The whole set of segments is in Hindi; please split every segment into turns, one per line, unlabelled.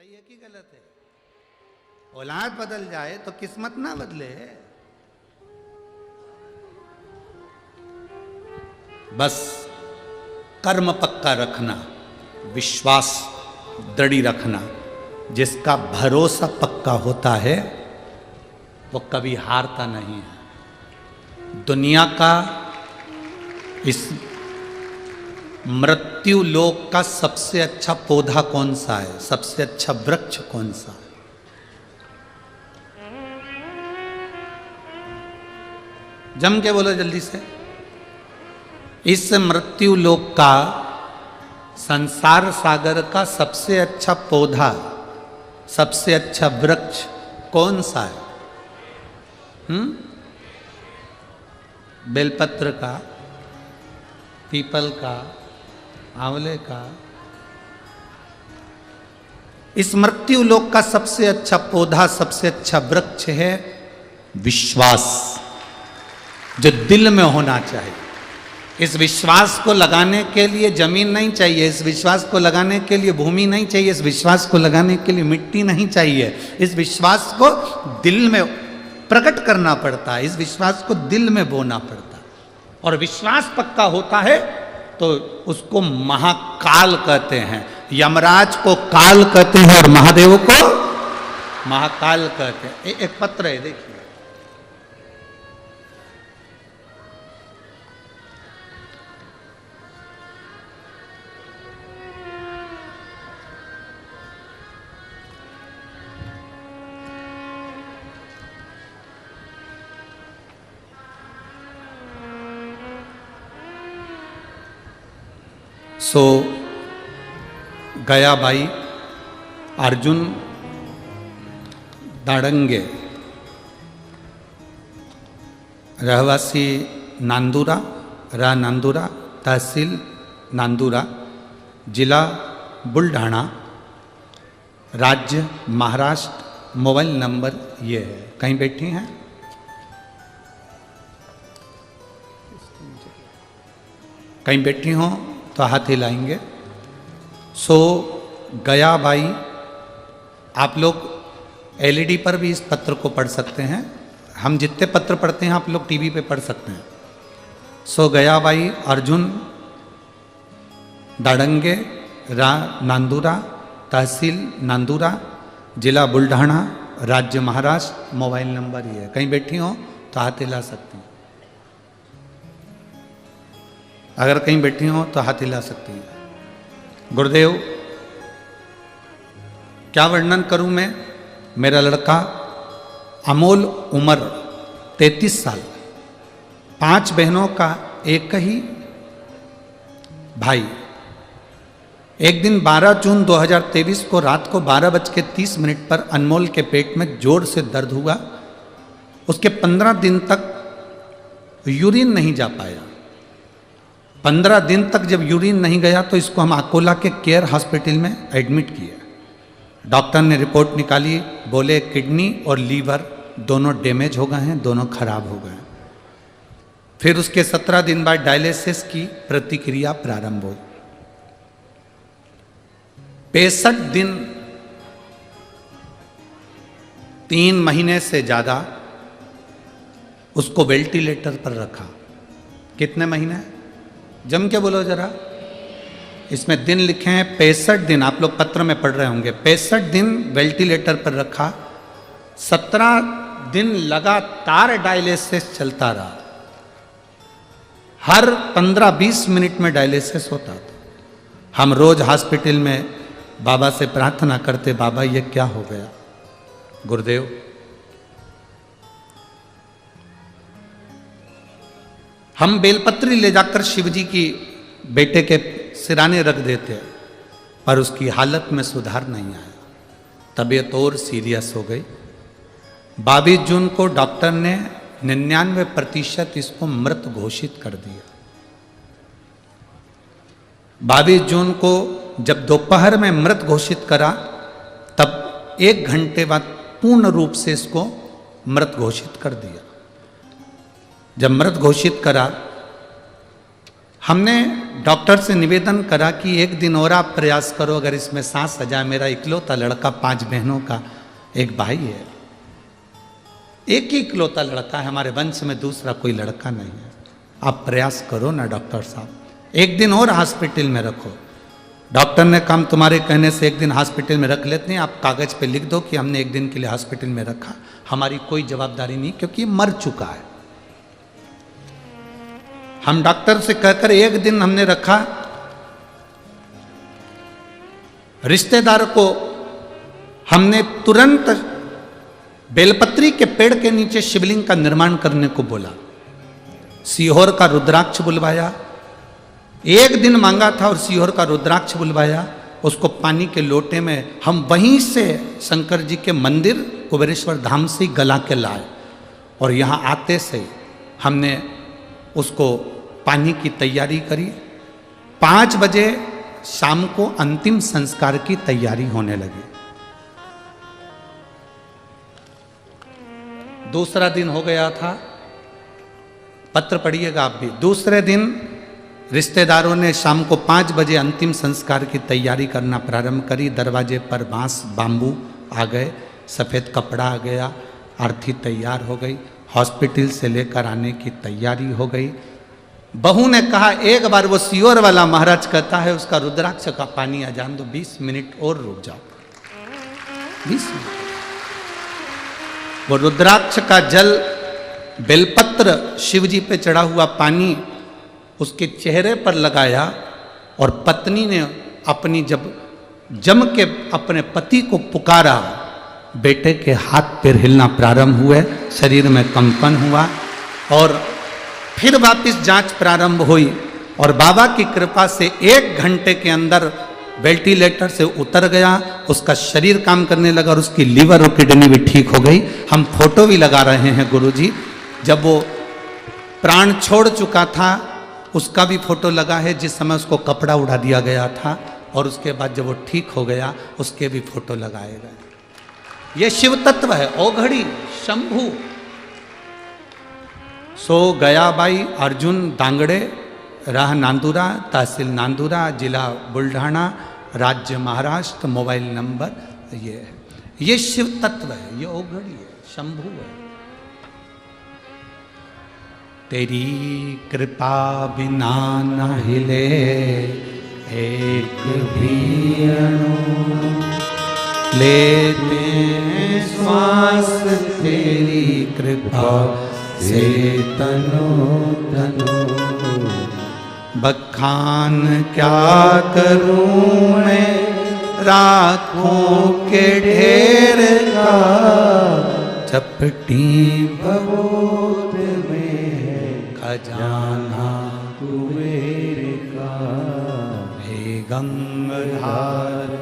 सही है कि गलत है? औलाद बदल जाए तो किस्मत ना बदले। बस कर्म पक्का रखना, विश्वास दृढ़ रखना। जिसका भरोसा पक्का होता है वो कभी हारता नहीं है। दुनिया का इस मृत्यु लोक का सबसे अच्छा पौधा कौन सा है? सबसे अच्छा वृक्ष कौन सा है? जम के बोलो जल्दी से। इस मृत्यु लोक का, संसार सागर का सबसे अच्छा पौधा, सबसे अच्छा वृक्ष कौन सा है? बेलपत्र का, पीपल का, आंवले का? इस मृत्यु लोक का सबसे अच्छा पौधा, सबसे अच्छा वृक्ष है विश्वास, जो दिल में होना चाहिए। इस विश्वास को लगाने के लिए जमीन नहीं चाहिए, इस विश्वास को लगाने के लिए भूमि नहीं चाहिए, इस विश्वास को लगाने के लिए मिट्टी नहीं चाहिए। इस विश्वास को दिल में प्रकट करना पड़ता है, इस विश्वास को दिल में बोना पड़ता है। और विश्वास पक्का होता है तो उसको महाकाल कहते हैं। यमराज को काल कहते हैं और महादेव को महाकाल कहते हैं। एक पत्र है, देखिए। सो गया भाई अर्जुन दाड़ंगे, रहवासी नांदुरा, नांदुरा, तहसील नांदुरा, जिला बुल्ढाना, राज्य महाराष्ट्र, मोबाइल नंबर ये है। कहीं बैठी हैं? कहीं बैठी हो तो हाथ हिलाएंगे। सो गया भाई, आप लोग एलईडी पर भी इस पत्र को पढ़ सकते हैं। हम जितने पत्र पढ़ते हैं आप लोग टीवी पे पढ़ सकते हैं। सो गया भाई अर्जुन दाड़ंगे, नांदुरा, तहसील नांदुरा, जिला बुल्ढाना, राज्य महाराष्ट्र, मोबाइल नंबर ये है। कहीं बैठी हो तो हाथ हिला सकती हैं। अगर कहीं बैठी हो तो हाथ हिला सकती हैं। गुरुदेव, क्या वर्णन करूं मैं? मेरा लड़का अमोल, उम्र 33 साल, 5 बहनों का एक ही भाई। एक दिन 12 जून 2023 को रात को 12:30 पर अनमोल के पेट में जोर से दर्द हुआ। उसके 15 दिन तक यूरिन नहीं जा पाया। 15 दिन तक जब यूरिन नहीं गया तो इसको हम अकोला के केयर हॉस्पिटल में एडमिट किया। डॉक्टर ने रिपोर्ट निकाली, बोले किडनी और लीवर दोनों डैमेज हो गए हैं, दोनों खराब हो गए हैं। फिर उसके 17 दिन बाद डायलिसिस की प्रतिक्रिया प्रारंभ हुई। 65 दिन, 3 महीने से ज्यादा उसको वेंटिलेटर पर रखा। कितने महीने? जम के बोलो जरा। इसमें दिन लिखे हैं 65 दिन, आप लोग पत्र में पढ़ रहे होंगे। 65 दिन वेंटिलेटर पर रखा। 17 दिन लगातार डायलिसिस चलता रहा। हर 15-20 मिनट में डायलिसिस होता था। हम रोज हॉस्पिटल में बाबा से प्रार्थना करते, बाबा ये क्या हो गया? गुरुदेव, हम बेलपत्री ले जाकर शिवजी की बेटे के सिराने रख देते, पर उसकी हालत में सुधार नहीं आया। तबीयत और सीरियस हो गई। 22 जून को डॉक्टर ने 99% इसको मृत घोषित कर दिया। 22 जून को जब दोपहर में मृत घोषित करा, तब 1 घंटे बाद पूर्ण रूप से इसको मृत घोषित कर दिया। जब मृत घोषित करा, हमने डॉक्टर से निवेदन करा कि एक दिन और आप प्रयास करो, अगर इसमें सांस आ जाए। मेरा इकलौता लड़का, 5 बहनों का एक भाई है, एक ही इकलौता लड़का है, हमारे वंश में दूसरा कोई लड़का नहीं है। आप प्रयास करो ना डॉक्टर साहब, एक दिन और हॉस्पिटल में रखो। डॉक्टर ने कहा तुम्हारे कहने से एक दिन हॉस्पिटल में रख लेते हैं, आप कागज पे लिख दो कि हमने एक दिन के लिए हॉस्पिटल में रखा, हमारी कोई जवाबदारी नहीं, क्योंकि मर चुका है। हम डॉक्टर से कहकर एक दिन हमने रखा। रिश्तेदार को हमने तुरंत बेलपत्री के पेड़ के नीचे शिवलिंग का निर्माण करने को बोला। सीहोर का रुद्राक्ष बुलवाया, एक दिन मांगा था और सीहोर का रुद्राक्ष बुलवाया। उसको पानी के लोटे में हम वहीं से शंकर जी के मंदिर कुबेरेश्वर धाम से गला के लाए, और यहाँ आते से हमने उसको पानी की तैयारी करी। 5 बजे शाम को अंतिम संस्कार की तैयारी होने लगी। दूसरा दिन हो गया था, पत्र पढ़िएगा आप भी। दूसरे दिन रिश्तेदारों ने शाम को 5 बजे अंतिम संस्कार की तैयारी करना प्रारंभ करी। दरवाजे पर बांस बाम्बू आ गए, सफ़ेद कपड़ा आ गया, आरती तैयार हो गई, हॉस्पिटल से लेकर आने की तैयारी हो गई। बहू ने कहा एक बार वो सीहोर वाला महाराज कहता है उसका रुद्राक्ष का पानी आ जान दो, 20 मिनट और रुक जाओ। 20 मिनट वो रुद्राक्ष का जल, बेलपत्र, शिव जी पे चढ़ा हुआ पानी उसके चेहरे पर लगाया, और पत्नी ने अपनी जब जम के अपने पति को पुकारा, बेटे के हाथ पैर हिलना प्रारंभ हुए, शरीर में कंपन हुआ, और फिर वापस जांच प्रारंभ हुई। और बाबा की कृपा से 1 घंटे के अंदर वेंटिलेटर से उतर गया, उसका शरीर काम करने लगा और उसकी लीवर और किडनी भी ठीक हो गई। हम फोटो भी लगा रहे हैं गुरुजी, जब वो प्राण छोड़ चुका था उसका भी फोटो लगा है, जिस समय उसको कपड़ा उड़ा दिया गया था, और उसके बाद जब वो ठीक हो गया उसके भी फोटो लगाए गए। ये शिव तत्व है। ओघड़ी शंभू सो गया बाई अर्जुन दांगड़े, राह नांदुरा, तहसील नांदुरा, जिला बुल्ढाना, राज्य महाराष्ट्र, मोबाइल नंबर ये है। ये शिव तत्व है, ये ओघड़ी है, शंभू है। तेरी कृपा बिना न हिले एक भी अणु, लेते श्वास तेरी कृपा से तनो तनो। बखान क्या करूं मैं राखों के ढेर का, चपटी भगोत में खजाना तू मेरे का। हे गंगाधार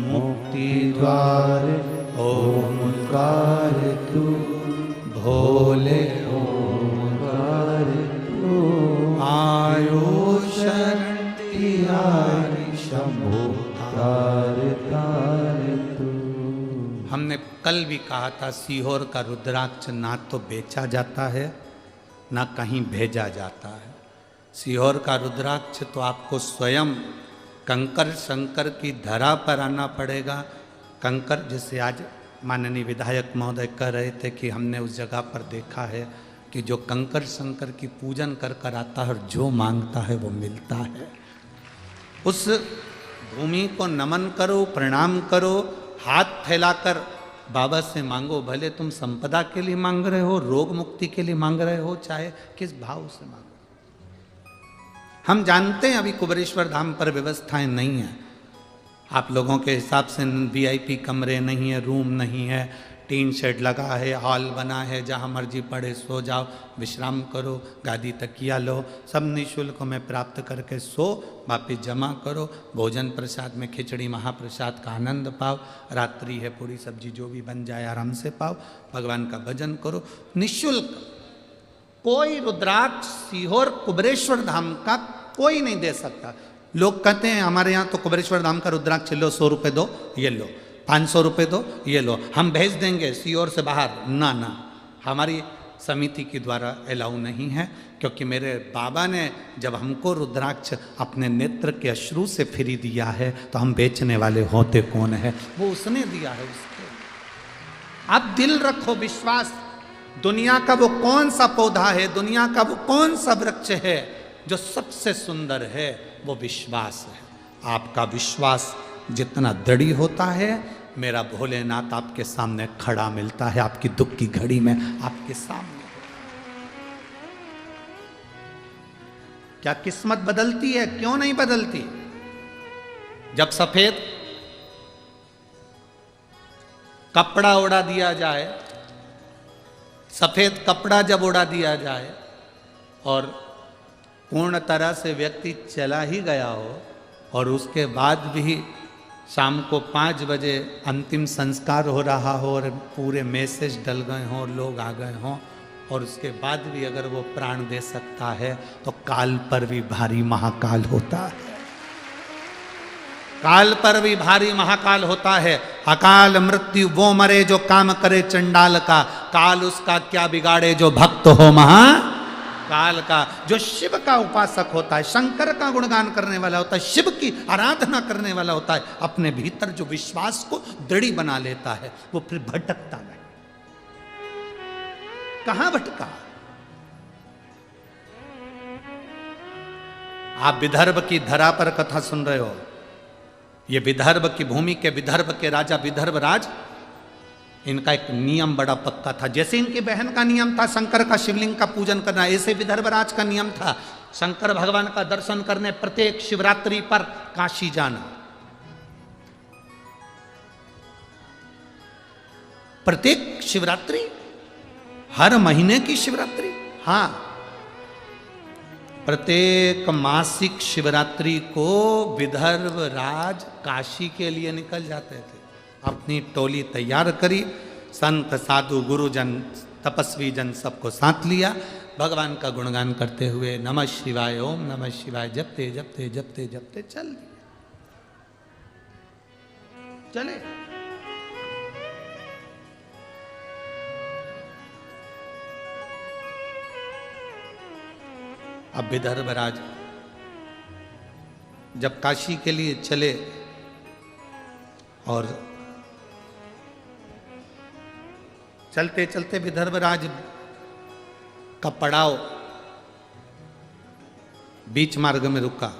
मुक्ति द्वार ओमकार तू, भोले ओमकार तू। आयो शरण तिहारी शंभो तार तार तू। हमने कल भी कहा था सीहोर का रुद्राक्ष ना तो बेचा जाता है ना कहीं भेजा जाता है। सीहोर का रुद्राक्ष तो आपको स्वयं कंकर शंकर की धरा पर आना पड़ेगा। कंकर, जैसे आज माननीय विधायक महोदय कह रहे थे कि हमने उस जगह पर देखा है कि जो कंकर शंकर की पूजन कर कर आता है और जो मांगता है वो मिलता है। उस भूमि को नमन करो, प्रणाम करो, हाथ फैलाकर बाबा से मांगो। भले तुम संपदा के लिए मांग रहे हो, रोग मुक्ति के लिए मांग रहे हो, चाहे किस भाव से मांगो। हम जानते हैं अभी कुबेरेश्वर धाम पर व्यवस्थाएं नहीं है, आप लोगों के हिसाब से वीआईपी कमरे नहीं है, रूम नहीं है, टीन शेड लगा है, हॉल बना है, जहाँ मर्जी पड़े सो जाओ, विश्राम करो, गादी तकिया लो, सब निःशुल्क में प्राप्त करके सो, वापिस जमा करो, भोजन प्रसाद में खिचड़ी महाप्रसाद का आनंद पाओ, रात्रि है पूरी सब्जी जो भी बन जाए आराम से पाओ, भगवान का भजन करो, निःशुल्क। कोई रुद्राक्ष सीहोर कुबेरेश्वर धाम का कोई नहीं दे सकता। लोग कहते हैं हमारे यहाँ तो कुबेरेश्वर धाम का रुद्राक्ष लो, 100 रुपये दो, ये लो, 500 रुपये दो, ये लो, हम भेज देंगे सीहोर से बाहर। ना ना, हमारी समिति के द्वारा अलाउ नहीं है, क्योंकि मेरे बाबा ने जब हमको रुद्राक्ष अपने नेत्र के अश्रु से फ्री दिया है तो हम बेचने वाले होते कौन है, वो उसने दिया है उसके। आप दिल रखो, विश्वास। दुनिया का वो कौन सा पौधा है, दुनिया का वो कौन सा वृक्ष है जो सबसे सुंदर है, वो विश्वास है। आपका विश्वास जितना दृढ़ होता है, मेरा भोलेनाथ आपके सामने खड़ा मिलता है, आपकी दुख की घड़ी में आपके सामने। क्या किस्मत बदलती है? क्यों नहीं बदलती? जब सफेद कपड़ा उड़ा दिया जाए, सफेद कपड़ा जब उड़ा दिया जाए और पूर्ण तरह से व्यक्ति चला ही गया हो और उसके बाद भी शाम को 5 बजे अंतिम संस्कार हो रहा हो और पूरे मैसेज डल गए हों, लोग आ गए हों, और उसके बाद भी अगर वो प्राण दे सकता है तो काल पर भी भारी महाकाल होता है। काल पर भी भारी महाकाल होता है। अकाल मृत्यु वो मरे जो काम करे चंडाल का, काल उसका क्या बिगाड़े जो भक्त हो महाकाल का। जो शिव का उपासक होता है, शंकर का गुणगान करने वाला होता है, शिव की आराधना करने वाला होता है, अपने भीतर जो विश्वास को दृढ़ बना लेता है, वो फिर भटकता नहीं। कहां भटका? आप विदर्भ की धरा पर कथा सुन रहे हो। ये विदर्भ की भूमि के, विदर्भ के राजा विदर्भ राज, इनका एक नियम बड़ा पक्का था। जैसे इनकी बहन का नियम था शंकर का शिवलिंग का पूजन करना, ऐसे विदर्भ राज का नियम था शंकर भगवान का दर्शन करने प्रत्येक शिवरात्रि पर काशी जाना। प्रत्येक शिवरात्रि, हर महीने की शिवरात्रि, हाँ, प्रत्येक मासिक शिवरात्रि को विदर्भ राज काशी के लिए निकल जाते थे। अपनी टोली तैयार करी, संत साधु गुरुजन तपस्वी जन सबको साथ लिया, भगवान का गुणगान करते हुए नमः शिवाय, ओम नमः शिवाय जपते जपते जपते जपते चल दिए, चले। अब विदर्भ राज जब काशी के लिए चले और चलते चलते विदर्भ राज का पड़ाव बीच मार्ग में रुका।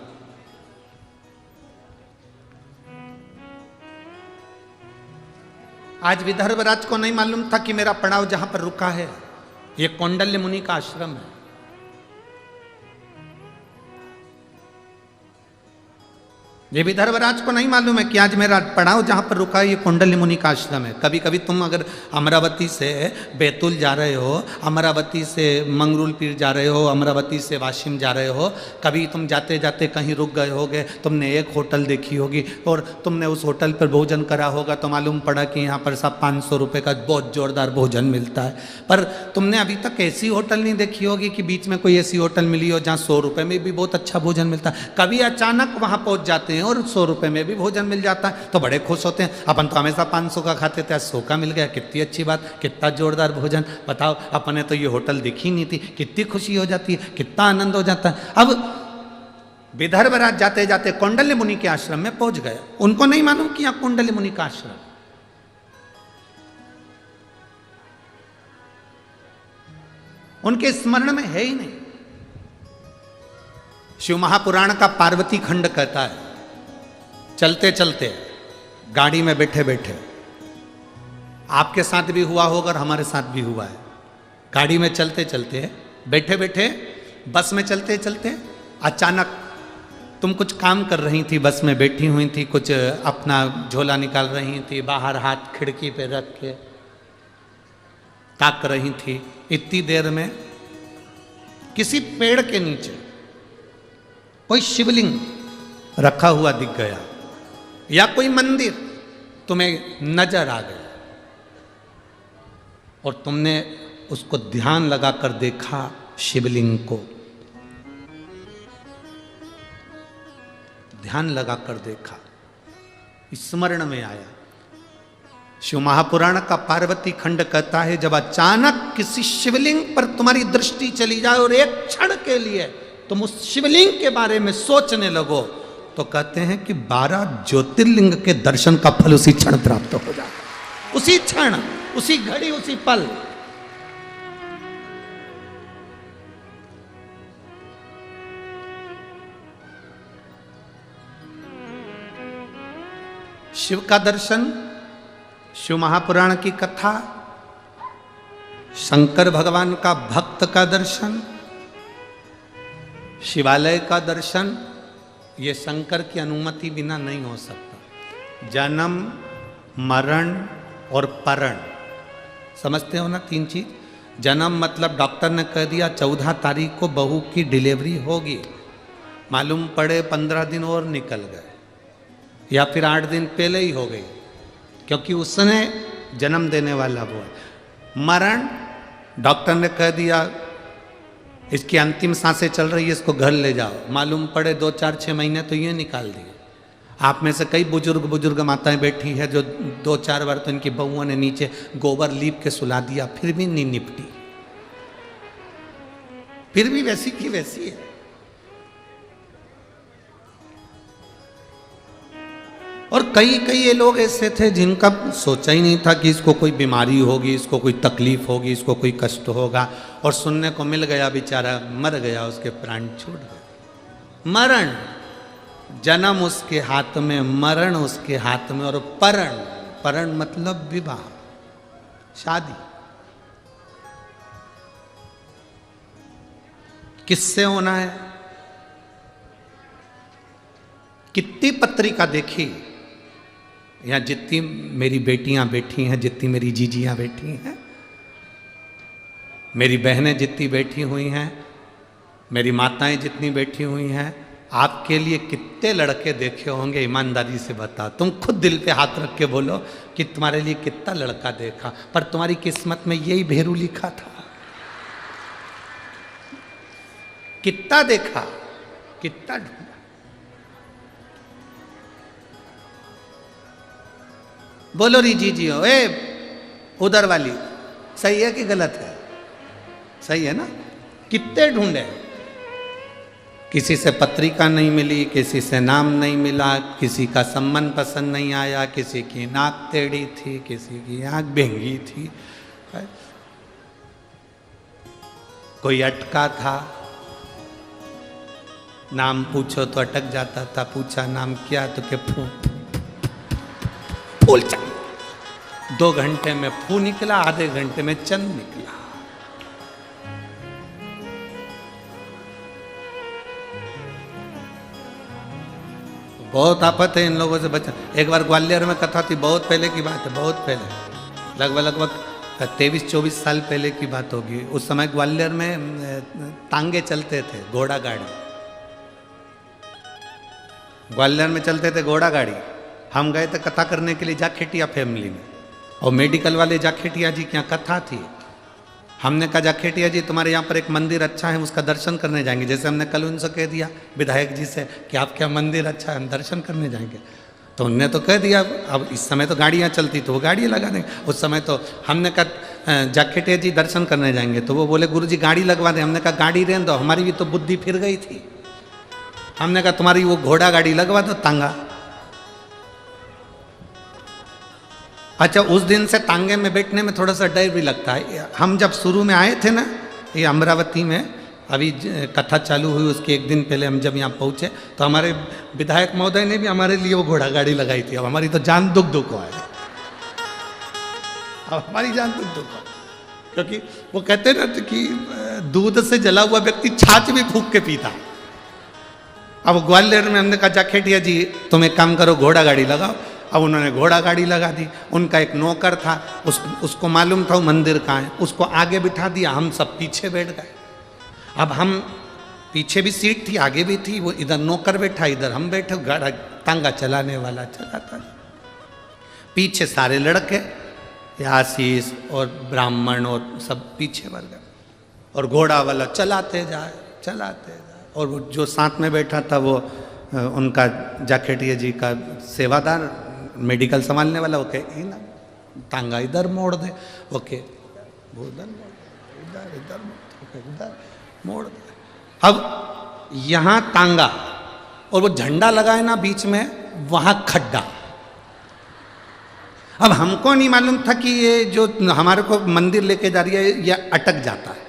आज विदर्भ राज को नहीं मालूम था कि मेरा पड़ाव जहां पर रुका है ये कौंडल्य मुनि का आश्रम है। ये विदर्भ राज को नहीं मालूम है कि आज मेरा पड़ाव जहाँ पर रुका है ये कौंडल्य मुनि का आश्रम है। कभी कभी तुम अगर अमरावती से बैतूल जा रहे हो, अमरावती से मंगरूल पीर जा रहे हो, अमरावती से वाशिम जा रहे हो, कभी तुम जाते जाते कहीं रुक गए होगे, तुमने एक होटल देखी होगी और तुमने उस होटल पर भोजन करा होगा तो मालूम पड़ा कि यहाँ पर सब 500 रुपये का बहुत जोरदार भोजन मिलता है। पर तुमने अभी तक ऐसी होटल नहीं देखी होगी कि बीच में कोई ऐसी होटल मिली हो जहाँ 100 रुपये में भी बहुत अच्छा भोजन मिलता है। कभी अचानक वहाँ पहुँच जाते हैं और 100 रुपए में भी भोजन मिल जाता है तो बड़े खुश होते हैं। अपन तो हमेशा 500 का खाते थे, 100 का मिल गया, कितनी अच्छी बात, कितना जोरदार भोजन। बताओ, अपने तो ये होटल दिखी नहीं थी, कितनी खुशी हो जाती है, कितना आनंद हो जाता है। अब विदर्भ राज जाते जाते कौंडल्य मुनि के आश्रम में पहुंच गए। उनको नहीं मालूम कि यहाँ कौंडल्य मुनि का आश्रम, उनके स्मरण में है ही नहीं। शिव महापुराण का पार्वती खंड कहता है, चलते चलते गाड़ी में बैठे बैठे, आपके साथ भी हुआ होगा और हमारे साथ भी हुआ है, गाड़ी में चलते चलते बैठे बैठे बस में चलते चलते अचानक तुम कुछ काम कर रही थी, बस में बैठी हुई थी, कुछ अपना झोला निकाल रही थी, बाहर हाथ खिड़की पे रख के ताक रही थी। इतनी देर में किसी पेड़ के नीचे कोई शिवलिंग रखा हुआ दिख गया या कोई मंदिर तुम्हें नजर आ गया और तुमने उसको ध्यान लगाकर देखा, शिवलिंग को ध्यान लगाकर देखा, स्मरण में आया शिव महापुराण का पार्वती खंड कहता है जब अचानक किसी शिवलिंग पर तुम्हारी दृष्टि चली जाए और एक क्षण के लिए तुम उस शिवलिंग के बारे में सोचने लगो, तो कहते हैं कि 12 ज्योतिर्लिंग के दर्शन का फल उसी क्षण प्राप्त हो जाता है। उसी क्षण, उसी घड़ी, उसी पल। शिव का दर्शन, शिव महापुराण की कथा, शंकर भगवान का भक्त का दर्शन, शिवालय का दर्शन, ये शंकर की अनुमति बिना नहीं हो सकता। जन्म, मरण और परण, समझते हो ना 3 चीज। जन्म मतलब डॉक्टर ने कह दिया 14 तारीख को बहू की डिलीवरी होगी, मालूम पड़े 15 दिन और निकल गए या फिर 8 दिन पहले ही हो गई, क्योंकि उसने जन्म देने वाला वो है। मरण, डॉक्टर ने कह दिया इसकी अंतिम सांसें चल रही है, इसको घर ले जाओ, मालूम पड़े 2, 4, 6 महीने तो ये निकाल दिए। आप में से कई बुजुर्ग माताएं बैठी है जो 2, 4 बार तो इनकी बहुओं ने नीचे गोबर लीप के सुला दिया, फिर भी नहीं निपटी, फिर भी वैसी की वैसी है। और कई ये लोग ऐसे थे जिनका सोचा ही नहीं था कि इसको कोई बीमारी होगी, इसको कोई तकलीफ होगी, इसको कोई कष्ट होगा, और सुनने को मिल गया बेचारा मर गया, उसके प्राण छूट गए। मरण, जन्म उसके हाथ में, मरण उसके हाथ में, और परण मतलब विवाह, शादी। किससे होना है? कितनी पत्रिका देखी, यहाँ जितनी मेरी बेटियां बैठी हैं, जितनी मेरी जीजियां बैठी हैं, मेरी बहनें जितनी बैठी हुई हैं, मेरी माताएं जितनी बैठी हुई हैं, आपके लिए कितने लड़के देखे होंगे, ईमानदारी से बता। तुम खुद दिल पे हाथ रख के बोलो कि तुम्हारे लिए कितना लड़का देखा, पर तुम्हारी किस्मत में यही भेरू लिखा था। कितना देखा, कितना ढूंढा। बोलो री जी हो, उधर वाली सही है कि गलत है? सही है ना? कितने ढूंढे, किसी से पत्रिका नहीं मिली, किसी से नाम नहीं मिला, किसी का संबंध पसंद नहीं आया, किसी की नाक टेढ़ी थी, किसी की आंख बेंगी थी, कोई अटका था, नाम पूछो तो अटक जाता था, पूछा नाम क्या तो के फूल चल, 2 घंटे में फू निकला, आधे घंटे में चंद निकला। बहुत आफत है इन लोगों से बचा। एक बार ग्वालियर में कथा थी, बहुत पहले की बात है, बहुत पहले, लगभग 23-24 साल पहले की बात होगी। उस समय ग्वालियर में तांगे चलते थे, घोड़ा गाड़ी, ग्वालियर में चलते थे घोड़ा गाड़ी। हम गए थे कथा करने के लिए जाखेटिया फैमिली में, और मेडिकल वाले जाखेटिया जी की यहाँ कथा थी। हमने कहा जाखेटिया जी तुम्हारे यहाँ पर एक मंदिर अच्छा है, उसका दर्शन करने जाएंगे। जैसे हमने कल उनसे कह दिया विधायक जी से कि आपके यहाँ मंदिर अच्छा है, हम दर्शन करने जाएंगे, तो उनने तो कह दिया। अब इस समय तो गाड़ियाँ चलती तो वो गाड़ी लगा देंगे, उस समय तो हमने कहा जाखेटिया जी दर्शन करने जाएंगे, तो वो बोले गुरु जी गाड़ी लगवा दें। हमने कहा गाड़ी रहने दो, हमारी भी तो बुद्धि फिर गई थी। हमने कहा तुम्हारी वो घोड़ा गाड़ी लगवा दो, तांगा। अच्छा, उस दिन से तांगे में बैठने में थोड़ा सा डर भी लगता है। हम जब शुरू में आए थे ना, ये अमरावती में, अभी कथा चालू हुई उसके 1 दिन पहले हम जब यहाँ पहुँचे, तो हमारे विधायक महोदय ने भी हमारे लिए वो घोड़ा गाड़ी लगाई थी। अब हमारी तो जान दुख हो है, अब हमारी जान दुख हो, क्योंकि वो कहते ना कि दूध से जला हुआ व्यक्ति छाछ भी फूंक के पीता। अब ग्वालियर में हमने कहा जाखेटिया जी तुम एक काम करो, घोड़ा गाड़ी लगाओ। अब उन्होंने घोड़ा गाड़ी लगा दी। उनका एक नौकर था, उसको मालूम था वो मंदिर कहाँ है, उसको आगे बिठा दिया, हम सब पीछे बैठ गए। अब हम पीछे भी सीट थी, आगे भी थी, वो इधर नौकर बैठा, इधर हम बैठे, गाड़ा तांगा चलाने वाला चलाता। पीछे सारे लड़के, आशीष और ब्राह्मण और सब पीछे बढ़ गए, और घोड़ा वाला चलाते जाए। और वो जो साथ में बैठा था वो उनका जाखेटिया जी का सेवादार, मेडिकल संभालने वाला, वो कहे ना तांगा इधर मोड़ दे, ओके वो इधर मोड़ दे, इधर इधर ओके इधर मोड़ दे। अब यहाँ तांगा और वो झंडा लगाए ना बीच में, वहां खड्डा। अब हमको नहीं मालूम था कि ये जो हमारे को मंदिर लेके जा रही है ये अटक जाता है,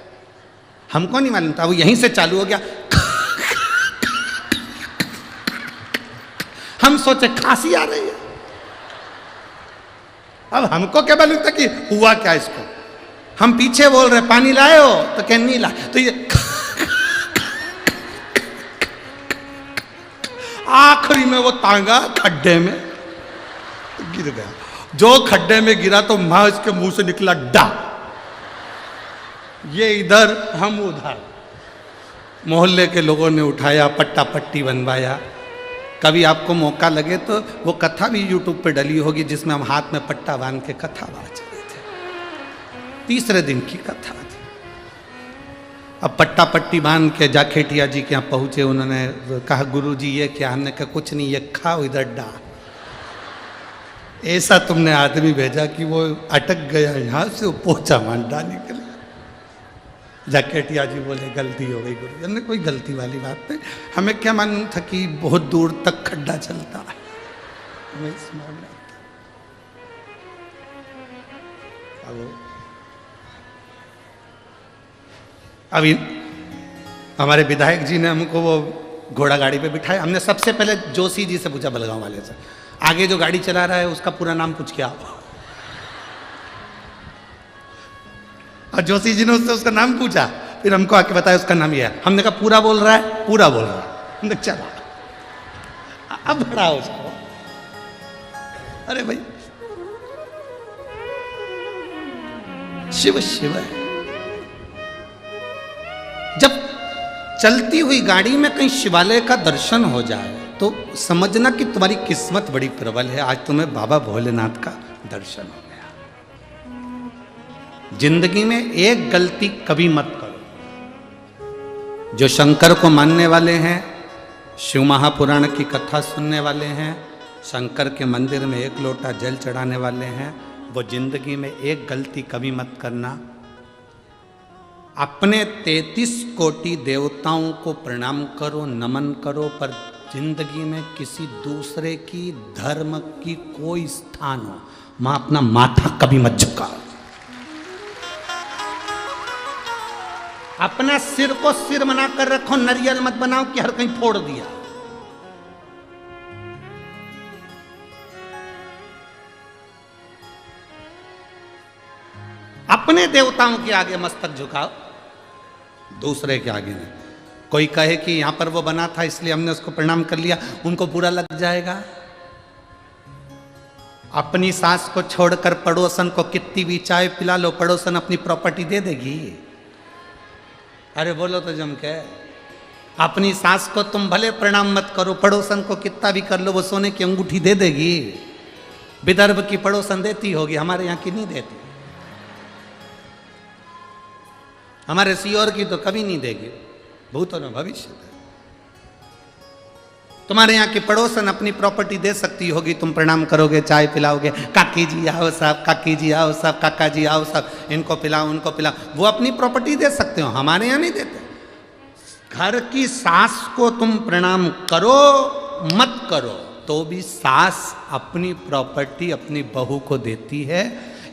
हमको नहीं मालूम था। वो यहीं से चालू हो गया, हम सोचे खांसी आ रही है। अब हमको क्या मालूम था कि हुआ क्या इसको। हम पीछे बोल रहे पानी लाए हो, तो क्या नहीं लाए, तो ये आखिरी में वो तांगा खड्डे में गिर गया। जो खड्डे में गिरा तो मां इसके मुंह से निकला डा। ये इधर हम उधर, मोहल्ले के लोगों ने उठाया, पट्टा पट्टी बनवाया। कभी आपको मौका लगे तो वो कथा भी यूट्यूब पे डली होगी जिसमें हम हाथ में पट्टा बांध के कथा बाज रहे थे। तीसरे दिन की कथा थी। अब पट्टा पट्टी बांध के जाखेटिया जी के यहाँ पहुंचे। उन्होंने कहा गुरुजी ये क्या? हमने कहा कुछ नहीं, ये खाओ इधर डा। ऐसा तुमने आदमी भेजा कि वो अटक गया यहाँ से, वो पोचा मांडा निकला। जाकेटिया जी बोले गलती हो गई गुरु। हमने कोई गलती वाली बात नहीं, हमें क्या मालूम था कि बहुत दूर तक खड्डा चलता है। अभी हमारे विधायक जी ने हमको वो घोड़ा गाड़ी पे बिठाया। हमने सबसे पहले जोशी जी से पूछा, बलगांव वाले से, आगे जो गाड़ी चला रहा है उसका पूरा नाम पूछ के आओ। और जोशी जी ने उससे उसका नाम पूछा, फिर हमको आके बताया उसका नाम यह है। हमने कहा पूरा बोल रहा है? पूरा बोल रहा है। हमने चला, अब बड़ा उसको। अरे भाई शिव शिव है। जब चलती हुई गाड़ी में कहीं शिवालय का दर्शन हो जाए तो समझना कि तुम्हारी किस्मत बड़ी प्रबल है, आज तुम्हें बाबा भोलेनाथ का दर्शन हो गया। जिंदगी में एक गलती कभी मत करो। जो शंकर को मानने वाले हैं, शिव महापुराण की कथा सुनने वाले हैं, शंकर के मंदिर में एक लोटा जल चढ़ाने वाले हैं, वो जिंदगी में एक गलती कभी मत करना। अपने 33 कोटि देवताओं को प्रणाम करो, नमन करो, पर जिंदगी में किसी दूसरे की धर्म की कोई स्थान हो, वहां अपना माथा कभी मत झुकाओ। अपना सिर को सिर बना कर रखो, नरियल मत बनाओ कि हर कहीं फोड़ दिया। अपने देवताओं के आगे मस्तक झुकाओ, दूसरे के आगे नहीं। कोई कहे कि यहां पर वो बना था इसलिए हमने उसको प्रणाम कर लिया, उनको बुरा लग जाएगा। अपनी सास को छोड़कर पड़ोसन को कितनी भी चाय पिला लो, पड़ोसन अपनी प्रॉपर्टी दे देगी। अरे बोलो तो जम के। अपनी सास को तुम भले प्रणाम मत करो, पड़ोसन को कितना भी कर लो, वो सोने की अंगूठी दे देगी। विदर्भ की पड़ोसन देती होगी, हमारे यहाँ की नहीं देती। हमारे सियोर की तो कभी नहीं देगी, भूतों में भविष्य है। तुम्हारे यहाँ की पड़ोसन अपनी प्रॉपर्टी दे सकती होगी, तुम प्रणाम करोगे, चाय पिलाओगे, काकी जी आओ साहब, काकी जी आओ साहब, काका जी आओ साहब, इनको पिलाओ उनको पिलाओ, वो अपनी प्रॉपर्टी दे सकते हो, हमारे यहाँ नहीं देते। घर की सास को तुम प्रणाम करो मत करो, तो भी सास अपनी प्रॉपर्टी अपनी बहू को देती है।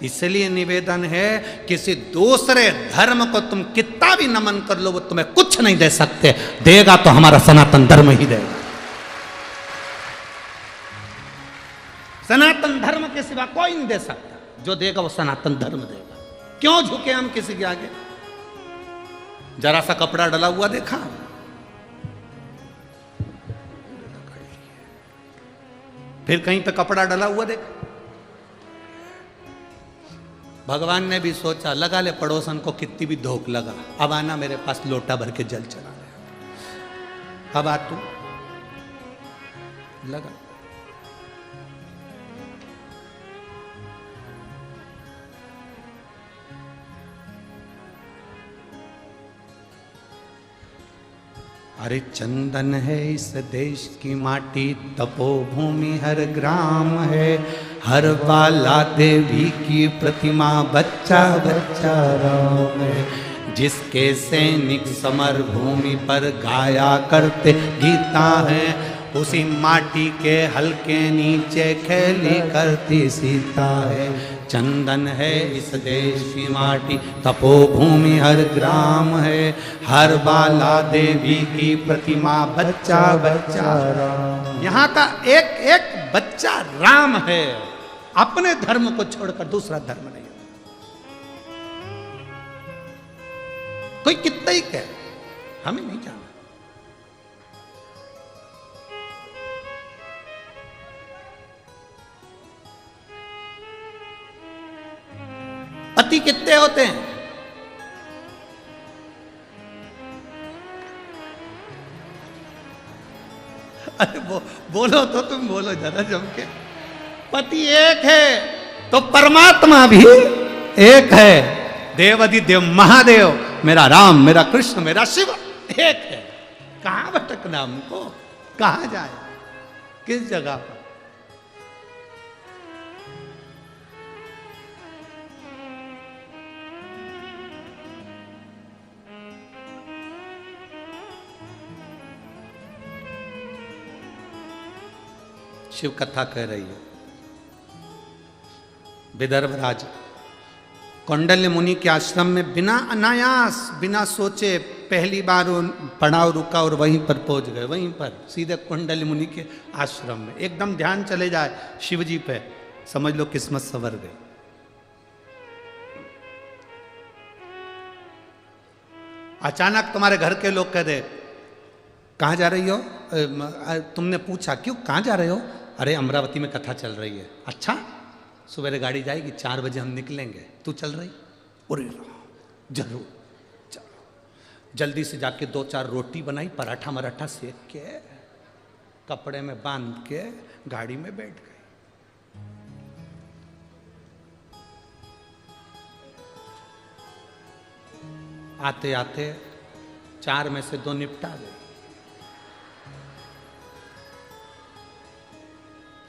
इसलिए निवेदन है, किसी दूसरे धर्म को तुम कितना भी नमन कर लो, वो तुम्हें कुछ नहीं दे सकते, देगा तो हमारा सनातन धर्म ही देगा। सनातन धर्म के सिवा कोई नहीं दे सकता, जो देगा वो सनातन धर्म देगा। क्यों झुके हम किसी के आगे? जरा सा कपड़ा डला हुआ देखा, फिर कहीं पे कपड़ा डला हुआ देखा। भगवान ने भी सोचा, लगा ले पड़ोसन को कितनी भी धोख लगा, अब आना मेरे पास लोटा भर के जल चला ले, अब आ तू लगा। अरे चंदन है इस देश की माटी, तपोभूमि हर ग्राम है, हर बाला देवी की प्रतिमा बच्चा बच्चा राम है। जिसके सैनिक समर भूमि पर गाया करते गीता है, उसी माटी के हल्के नीचे खेली करती सीता है। चंदन है इस देश की माटी, तपोभूमि हर ग्राम है। हर बाला देवी की प्रतिमा बच्चा बच्चा राम। यहाँ का एक एक बच्चा राम है। अपने धर्म को छोड़कर दूसरा धर्म नहीं। कोई कितना ही कहे, हमें नहीं जाना। पति कितने होते हैं? अरे बोलो तो तुम बोलो जरा जम के। पति एक है तो परमात्मा भी एक है। देवाधिदेव महादेव मेरा राम, मेरा कृष्ण, मेरा शिव एक है। कहां भटकना हमको, कहां जाए, किस जगह पर? शिव कथा कह रही है। विदर्भ राज कौंडल्य मुनि के आश्रम में बिना अनायास, बिना सोचे पहली बार पड़ाव रुका और वहीं पर पहुंच गए। वहीं पर सीधे कौंडल्य मुनि के आश्रम में एकदम ध्यान चले जाए शिव जी पे, समझ लो किस्मत संवर गई। अचानक तुम्हारे घर के लोग कह दे कहाँ जा रही हो? तुमने पूछा क्यों, कहाँ जा रहे हो? अरे अमरावती में कथा चल रही है। अच्छा, सुबह गाड़ी जाएगी, 4 बजे हम निकलेंगे, तू चल रही? अरे जरूर चलो। जल्दी से जाके 2-4 रोटी बनाई, पराठा मराठा सेक के कपड़े में बांध के गाड़ी में बैठ गए। आते आते 4 में से 2 निपटा गए।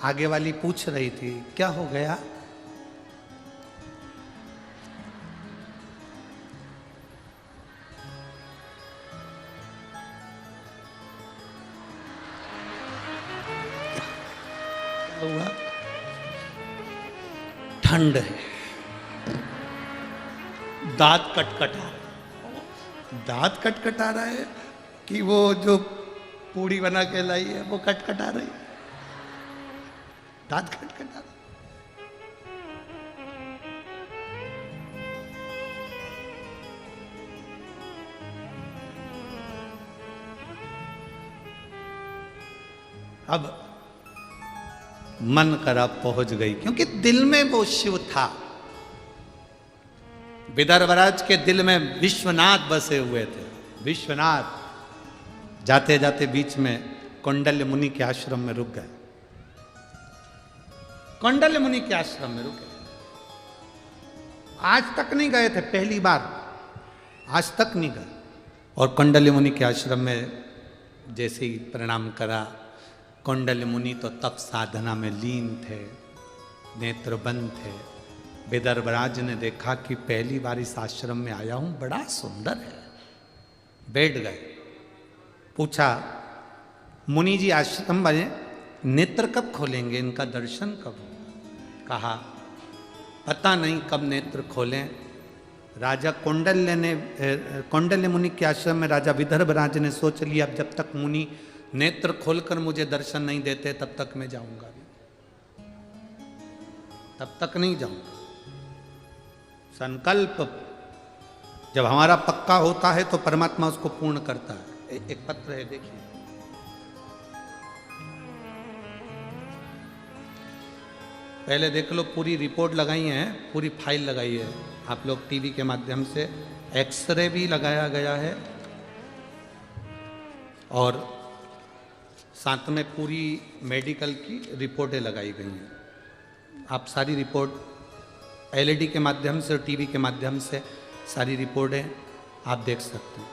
आगे वाली पूछ रही थी क्या हो गया? हुआ? ठंड है, दांत कटकटा रहे। दांत कटकटा रहा है कि वो जो पूड़ी बना के लाई है वो कटकटा रही है। दांत खटखटा। अब मन करा पहुंच गई, क्योंकि दिल में वो शिव था। विदर्भराज के दिल में विश्वनाथ बसे हुए थे। विश्वनाथ जाते जाते बीच में कौंडल्य मुनि के आश्रम में रुक गए। कौंडल्य मुनि के आश्रम में रुके। आज तक नहीं गए थे, पहली बार, आज तक नहीं गए। और कौंडल्य मुनि के आश्रम में जैसे ही प्रणाम करा, कौंडल्य मुनि तो तप साधना में लीन थे, नेत्र बंद थे। विदर्भराज ने देखा कि पहली बार इस आश्रम में आया हूं, बड़ा सुंदर है। बैठ गए। पूछा मुनि जी आश्रम बने, नेत्र कब खोलेंगे, इनका दर्शन कब होगा? कहा पता नहीं कब नेत्र खोलें। राजा कौंडल्य मुनि के आश्रम में राजा विदर्भराज ने सोच लिया अब जब तक मुनि नेत्र खोलकर मुझे दर्शन नहीं देते तब तक मैं जाऊंगा नहीं, तब तक नहीं जाऊंगा। संकल्प जब हमारा पक्का होता है तो परमात्मा उसको पूर्ण करता है। एक पत्र है, देखिए। पहले देख लो, पूरी रिपोर्ट लगाई है, पूरी फाइल लगाई है। आप लोग टीवी के माध्यम से एक्सरे भी लगाया गया है और साथ में पूरी मेडिकल की रिपोर्टें लगाई गई हैं। आप सारी रिपोर्ट एलईडी के माध्यम से और टीवी के माध्यम से सारी रिपोर्टें आप देख सकते हैं।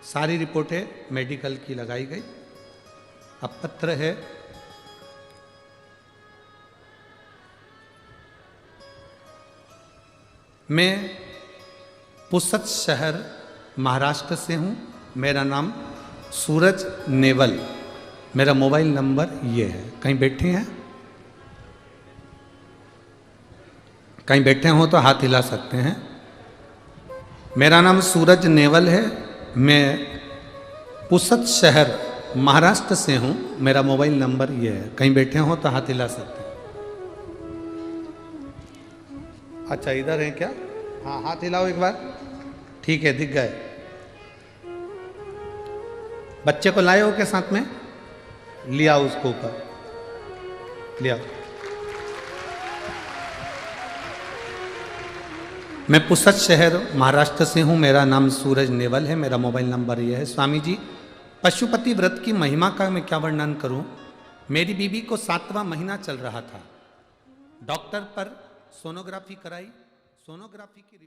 सारी रिपोर्टें मेडिकल की लगाई गई अब पत्र है मैं पुसद शहर महाराष्ट्र से हूँ। मेरा नाम सूरज नेवल। मेरा मोबाइल नंबर ये है। कहीं बैठे हैं? कहीं बैठे हो तो हाथ हिला सकते हैं। मेरा नाम सूरज नेवल है। मैं पुसद शहर महाराष्ट्र से हूँ। मेरा मोबाइल नंबर ये है। कहीं बैठे हो तो हाथ हिला सकते हैं। अच्छा इधर है क्या? हाँ हाथ हिलाओ एक बार। ठीक है, दिख गए। बच्चे को लाए हो के साथ में? लिया उसको ऊपर लिया। मैं पुसद शहर महाराष्ट्र से हूँ। मेरा नाम सूरज नेवल है। मेरा मोबाइल नंबर यह है। स्वामी जी, पशुपति व्रत की महिमा का मैं क्या वर्णन करूं। मेरी बीवी को 7वां महीना चल रहा था। डॉक्टर पर सोनोग्राफी कराई। सोनोग्राफी की